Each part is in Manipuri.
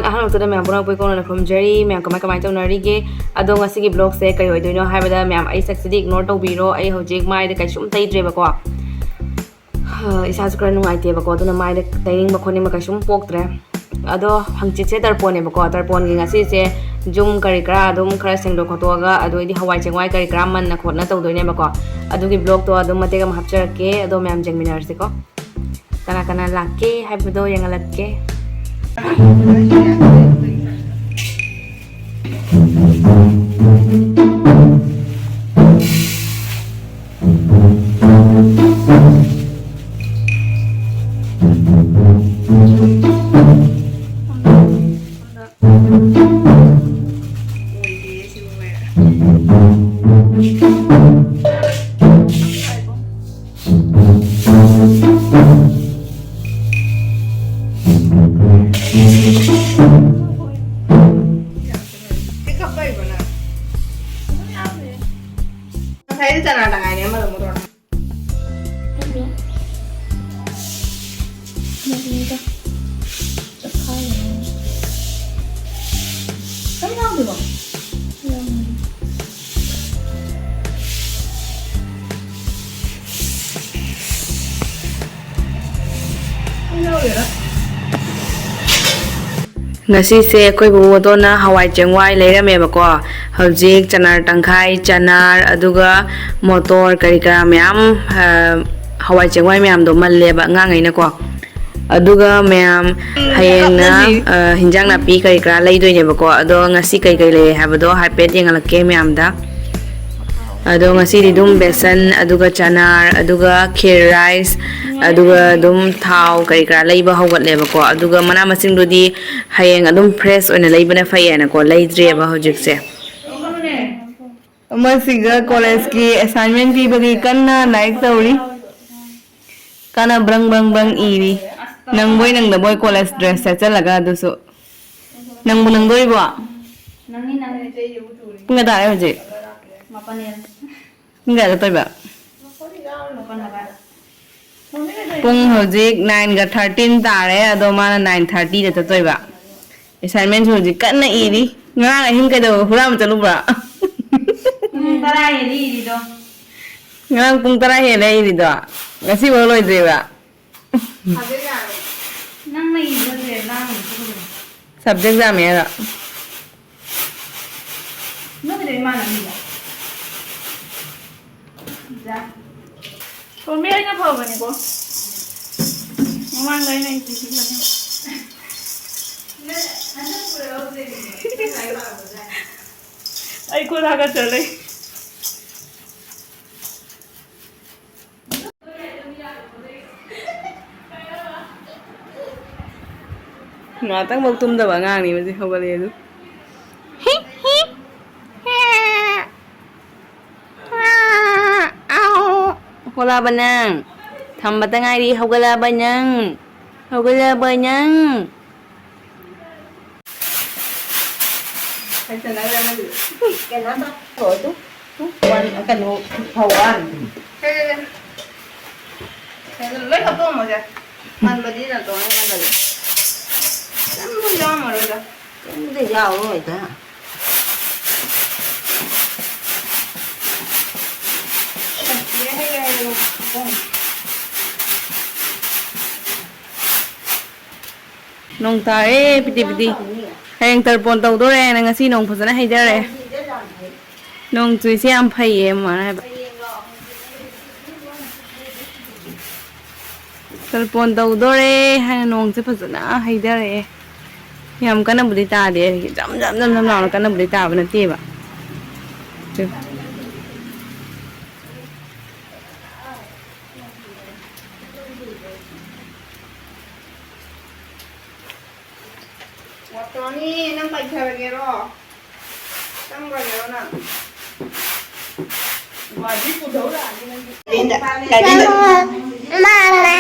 ꯑꯍꯥꯟꯕꯗ ꯃꯌꯥꯝ ꯄꯨꯔꯛꯄꯩ ꯀꯣꯟꯅ ꯈꯨꯔꯨꯝꯖꯔꯤ ꯃꯌꯥꯝ ꯀꯃꯥꯏ ꯇꯧꯅꯔꯤꯒꯦ ꯑꯗꯣ ꯉꯁꯤꯒꯤ ꯕ꯭ꯂꯣꯒꯁꯦ ꯀꯩ ꯑꯣꯏꯗꯣꯏꯅꯣ ꯍꯥꯏꯕꯗ ꯃꯌꯥꯝ ꯑꯩ ꯁꯛꯁꯤꯗꯤ ꯏꯒꯅꯣꯔ ꯇꯧꯕꯤꯔꯣ ꯑꯩ ꯍꯧꯖꯤꯛ ꯃꯥꯏꯗ ꯀꯩꯁꯨꯝ ꯇꯩꯗ꯭ꯔꯦꯕꯀꯣ इसासु खरा नुंगाइतेबको अदुना माइदे तैनिंग बखोनिंग कैसुम पोक्ट्रे अदो हंचिसे तर्पोनेबको तर्पोन गी ngasiसे जुम करी करा अदुम खरा सेंगदो खोटोगा अदोइदि हवाई चेंगवाई करी करा मनना खोटना तौदोइनेबको अदुगी ब्लॉग तो अदुम मतेग अम हापचरके अदो मैम जेंगमिनारसेको कना कना लाके हाइबदो यंगलक्के ngasi se koi bu do na hawai chengwai leirameबको hojik chanar tangkhai chanar aduga motor kari kara myam hawai chengwai myam do malleba ngangai na ko aduga myam hayengna hinjang na pi kari kara leidoinebako ado ngasi kai kai le habado haipet yengalake myam da ado ngasi di dum besan aduga chanar aduga kheer rice aduga dum thau kari kara leiba haugatlebako aduga mana masing do di hayeng adum fresh oina leibana fayena ko leidreba hojikse masiga college ki assignment pi bagi kanna like tawri kana brang brang brang iri nang da boy college dress sa chalaga dusu nang doi bo nangi te yu turi punga da hoje mapanel punga da toiba pung hojik 9 ga 13 tare ado mana 9:30 da toiba assignment hojik kanna iri nga him ka do huram chalubra tara heli iri do nga pung tara hele iri do ngasi bo loi dreba nang mai do de nang subject jam era no de mana mila ja ko me na pho bane ko mamang dai nai ti bane ai ko laga chale ngatang bau tum da bangang ni mesti hogale du hola banang tham batangai di hogala banang cái này là cái nó bắt rồi tú quan cái nụ hầu ăn cái lấy hộp tôm mà kìa ăn bữa đi là tối ăn rồi nó muốn giò mà rồi đó nó để giò rồi ta nong tae piti piti hayang tarpon tawdore na ngasi nong phajana haidare nong chuise am phaiye ma tarpon tawdore ha nong se phajana haidare yam kana budi ta de jam na kana budi ta bana te ba Tony, nang pagkakagero. Tang bagero na. Wadi po daw la. Mama.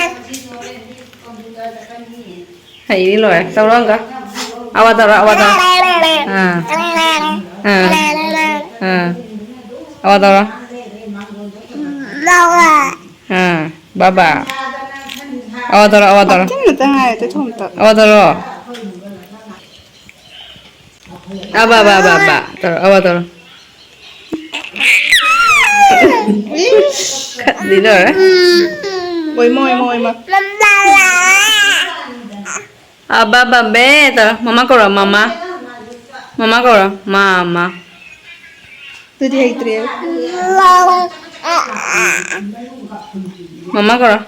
Hay đi rồi, tao đó cả. Awa tao. Awa tao đó. Baba. Awa tao. Awa tao. Aba. Taro, aba taro. Di đó đấy. Môi mà. Aba be taro. Mama kora mama. Mama kora mama. Tôi thì hay treo. Mama kora.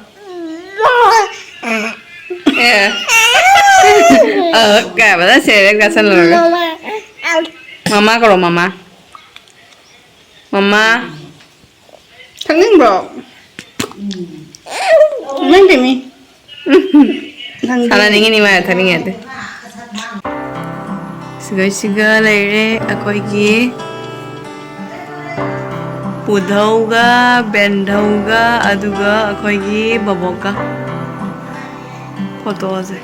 Cả bạn sẽ đến cả sân rồi. Mama kora mama. Mama. Thằng nín bro. Nín đi mi. Sana ningin ni mana thani ngete. Siga leire akoi ki pudhauga bendhauga aduga akoi ki baboka photo ase.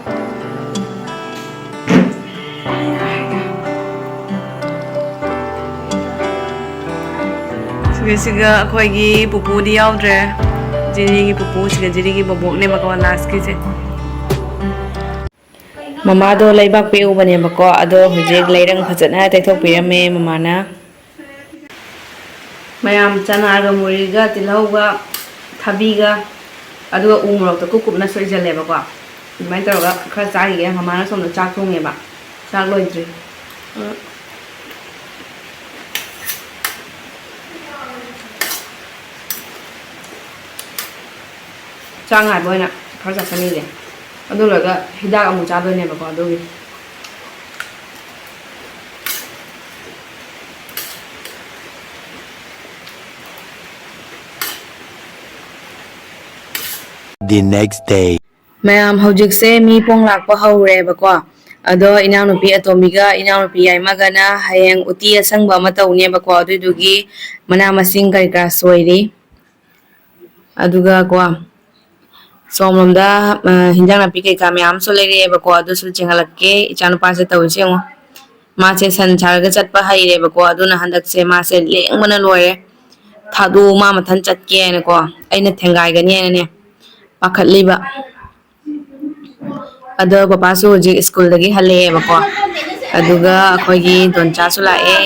Siga akoi ki pupu di yaudre. Jiri ki pupu siga jiri ki babok ne bakawa last ki se. Mama do leibak pe ubane bako ado hujik leirang phajana taithok pirame mama na mayam chana ga muri ga tilhau ga thabi ga ado umrok ta kukupna soijale bako mai taraga khara chari ge mama na somna chak thonge ba chak loidri chang ngai boina khara chakani le ado laga hidak amu chado ne bako ado gi The next day. Mayam hojik se mi pong lakpa haure bako ado inaunupi atomiga inaunupi yaimaga na hayeng uti asangba matawne bako adudugi mana masing karika soiri aduga ko somlomda hinjang napi kai ka mayam so leire bako adu su chengalake ichanu pa se tawse ngo ma se san charga chatpa haire bako adu na handak se ma se lengmana loire thadu ma mathan chatke ne ko aina thengai ga ne pakhatliba ado papa su ji school dagi hale bako aduga akhoi gi doncha su la e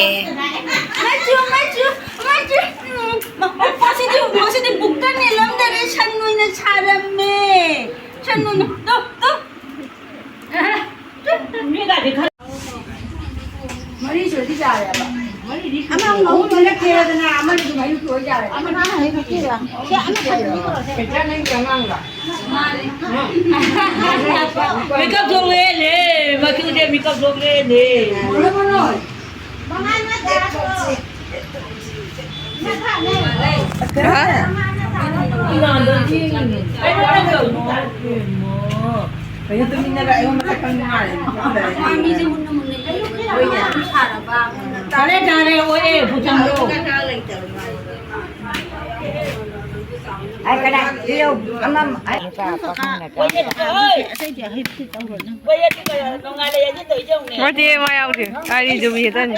Masih bukan nilam dari channunya charame. Channu tuh. Mari sudah dijalan apa? Mari di. Amang mau mana kira na amang di mana tu jalan. Amang mana hai kira. Ya amang kira. Kerja neng jangan enggak. Mari. Makeup dong le, makin dia makeup dong le. Mana? Bangan ada. Kaya tumingin na yung matakang mga Dale, oye, puchangro. Ai cái này yêu âm ai cả có không là cái Mati mayau di ari dubi tan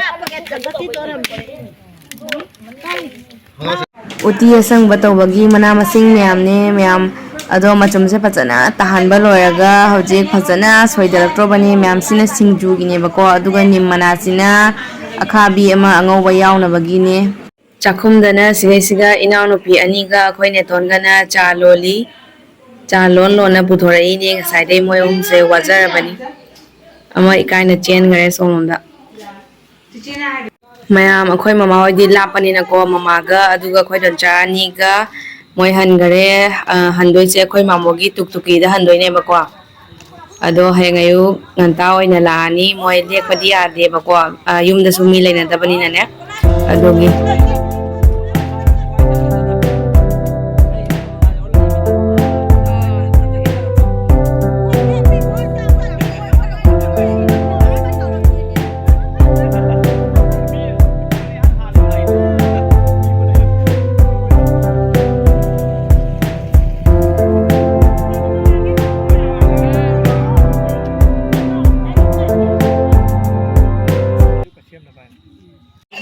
uti asang batau bagi mana masing mayam ne mayam ado machum se phajana tahan ba loiraga hojik phajana soidalatro bani mayam sina singju gine bako aduga nim mana sina akhabi ama angau ba yauna bagi ne chakhum dana siga inaunupi aniga khoine tongana cha loli cha lon lona puthorai ne ngasai dei moyom se wazara bani ama ikaina chen ngare somomda mayam akhoi mama hoi di lapani na ko mama ga aduga khoi doncha ani ga moi han gare handoi se akhoi mamogi tuktuki da handoi ne bako ado hengayu nganta oina lani moi lekpadi ade bako yumda sumi leina dabani na ne adogi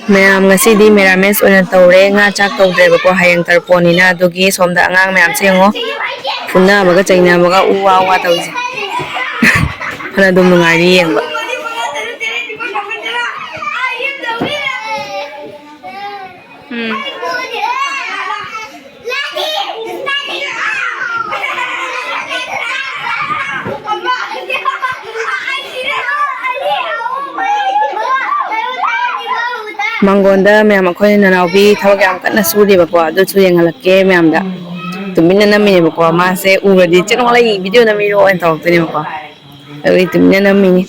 mayam ngasidi merames oina tawre nga chak tawdre bako hayang tarpon ina adugi somda angang mayam sengo punna baga chaina baga uwa tawse hana dum nungari yengba ꯃꯥꯡꯒꯣꯟꯗ ꯃꯌꯥꯝ ꯑꯩꯈꯣꯏ ꯅꯅꯥꯎꯕꯤ ꯊꯕꯛ ꯌꯥꯝ ꯀꯟꯅ ꯁꯨꯔꯤꯕꯀꯣ ꯑꯗꯨꯁꯨ ꯌꯦꯡꯍꯜꯂꯛꯀꯦ ꯃꯌꯥꯝꯗ ꯇꯨꯃꯤꯟꯅ ꯅꯝꯃꯤꯅꯦꯕꯀꯣ ꯃꯥꯁꯦ ꯎꯔꯗꯤ ꯆꯦꯅꯣꯂꯩ ꯚꯤꯗꯤꯑꯣ ꯅꯝꯃꯤꯔꯣ ꯍꯥꯏꯅ ꯇꯧꯔꯛꯇꯣꯏꯅꯦꯕꯀꯣ ꯑꯗꯨꯒꯤ ꯇꯨꯃꯤꯟꯅ ꯅꯝꯃꯤꯅꯤ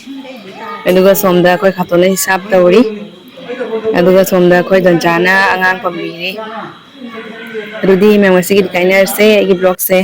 ꯑꯗꯨꯒ ꯁꯣꯝꯗ ꯑꯩꯈꯣꯏ ꯈꯥꯇꯣꯟꯅ ꯍꯤꯁꯥꯞ ꯇꯧꯔꯤ ꯑꯗꯨꯒ ꯁꯣꯝꯗ ꯑꯩꯈꯣꯏ ꯗꯣꯟꯆꯥꯅ ꯑꯉꯥꯡ ꯄꯝꯕꯤꯔꯤ ꯑꯗꯨꯗꯤ ꯃꯌꯥꯝ ꯉꯁꯤꯒꯤꯗꯤ ꯀꯥꯏꯅꯔꯁꯦ ꯑꯩꯒꯤ ꯕ꯭ꯂꯣꯒꯁꯦ